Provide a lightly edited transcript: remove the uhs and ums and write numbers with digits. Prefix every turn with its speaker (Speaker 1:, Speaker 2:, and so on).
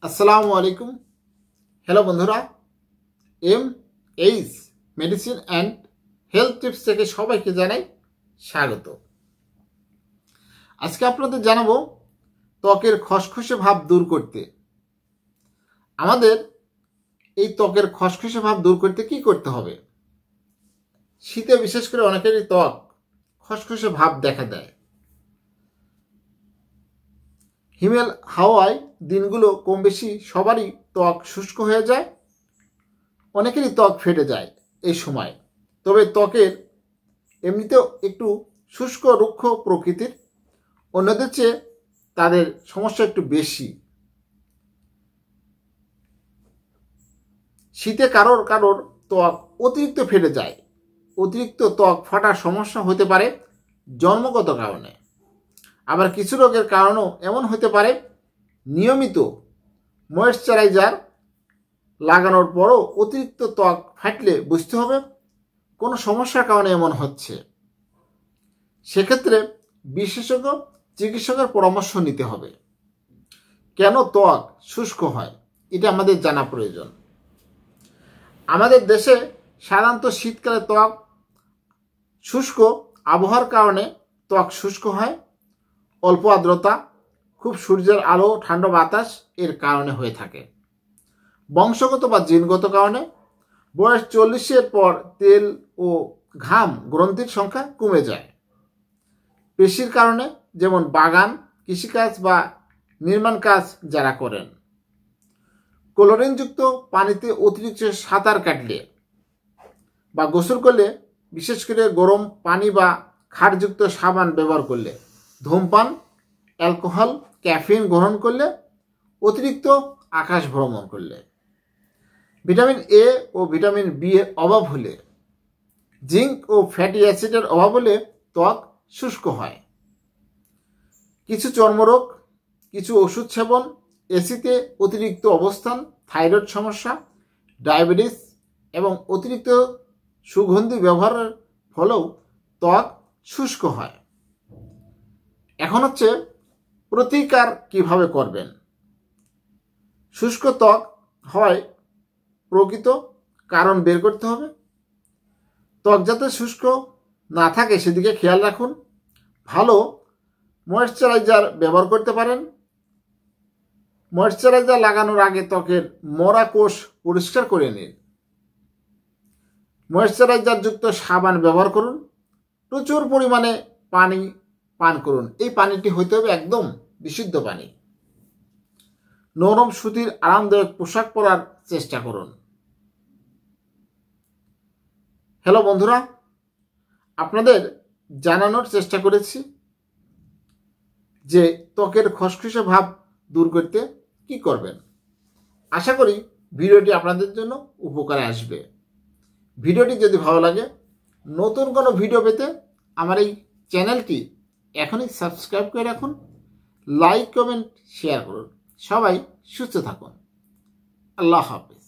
Speaker 1: আসসালামু আলাইকুম। হ্যালো বন্ধুরা, H medicine and health tips থেকে সবাইকে জানাই স্বাগত। আজকে আপনাদের জানাবো ত্বকের খসখসে ভাব দূর করতে। আমাদের এই ত্বকের খসখসে ভাব দূর করতে কি করতে হবে? শীতে বিশেষ করে অনেকেরই ত্বক খসখসে ভাব দেখা দেয়। হিমেল হাওয়ায় দিনগুলো কম বেশি সবারই ত্বক শুষ্ক হয়ে যায়, অনেকেরই ত্বক ফেটে যায় এই সময়। তবে ত্বকের এমনিতেও একটু শুষ্ক রুক্ষ প্রকৃতির, অন্যদের চেয়ে তাদের সমস্যা একটু বেশি। শীতে কারোর ত্বক অতিরিক্ত ফেটে যায়। অতিরিক্ত ত্বক ফাটার সমস্যা হতে পারে জন্মগত কারণে, আবার কিছু রোগের কারণেও এমন হতে পারে নিয়মিত ময়েশ্চারাইজার লাগানোর পরও অতিরিক্ত ত্বক ফাটলে বুঝতে হবে কোনো সমস্যার কারণে এমন হচ্ছে। সেক্ষেত্রে বিশেষজ্ঞ চিকিৎসকের পরামর্শ নিতে হবে। কেন ত্বক শুষ্ক হয় এটা আমাদের জানা প্রয়োজন। আমাদের দেশে সাধারণত শীতকালে ত্বক শুষ্ক, আবহাওয়ার কারণে ত্বক শুষ্ক হয়। অল্প আর্দ্রতা, খুব সূর্যের আলো, ঠান্ডা বাতাস এর কারণে হয়ে থাকে। বংশগত বা জিনগত কারণে বয়স 40-এর পর তেল ও ঘাম গ্রন্থির সংখ্যা কমে যায়। পেশির কারণে, যেমন বাগান, কৃষিকাজ বা নির্মাণ কাজ যারা করেন। ক্লোরিনযুক্ত পানিতে অতিরিক্ত সাঁতার কাটলে বা গোসল করলে, বিশেষ করে গরম পানি বা ক্ষারযুক্ত সাবান ব্যবহার করলে, ধূমপান, অ্যালকোহল, ক্যাফিন গ্রহণ করলে, অতিরিক্ত আকাশ ভ্রমণ করলে, ভিটামিন এ ও ভিটামিন বি এর অভাব হলে, জিঙ্ক ও ফ্যাটি অ্যাসিডের অভাব হলে ত্বক শুষ্ক হয়। কিছু চর্মরোগ, কিছু ওষুধ সেবন, এসিতে অতিরিক্ত অবস্থান, থাইরয়েড সমস্যা, ডায়াবেটিস এবং অতিরিক্ত সুগন্ধি ব্যবহারের ফলেও ত্বক শুষ্ক হয়। এখন হচ্ছে প্রতিকার কিভাবে করবেন। শুষ্ক ত্বক হয় প্রকৃত কারণ বের করতে হবে। ত্বক যাতে শুষ্ক না থাকে সেদিকে খেয়াল রাখুন। ভালো ময়েশ্চারাইজার ব্যবহার করতে পারেন। ময়েশ্চারাইজার লাগানোর আগে ত্বকের মরা কোষ পরিষ্কার করে নিন। ময়েশ্চারাইজার যুক্ত সাবান ব্যবহার করুন। প্রচুর পরিমাণে পানি পান করুন। এই পানিটি হতে হবে একদম বিশুদ্ধ পানি। নরম সুতির আরামদায়ক পোশাক পরার চেষ্টা করুন। হ্যালো বন্ধুরা, আপনাদের জানানোর চেষ্টা করেছি যে ত্বকের খসখসে ভাব দূর করতে কি করবেন। আশা করি ভিডিওটি আপনাদের জন্য উপকারে আসবে। ভিডিওটি যদি ভালো লাগে, নতুন কোনো ভিডিও পেতে আমার এই চ্যানেলটি এখনই সাবস্ক্রাইব করে রাখুন। লাইক, কমেন্ট, শেয়ার করুন। সবাই সুস্থ থাকুন। আল্লাহ হাফেজ।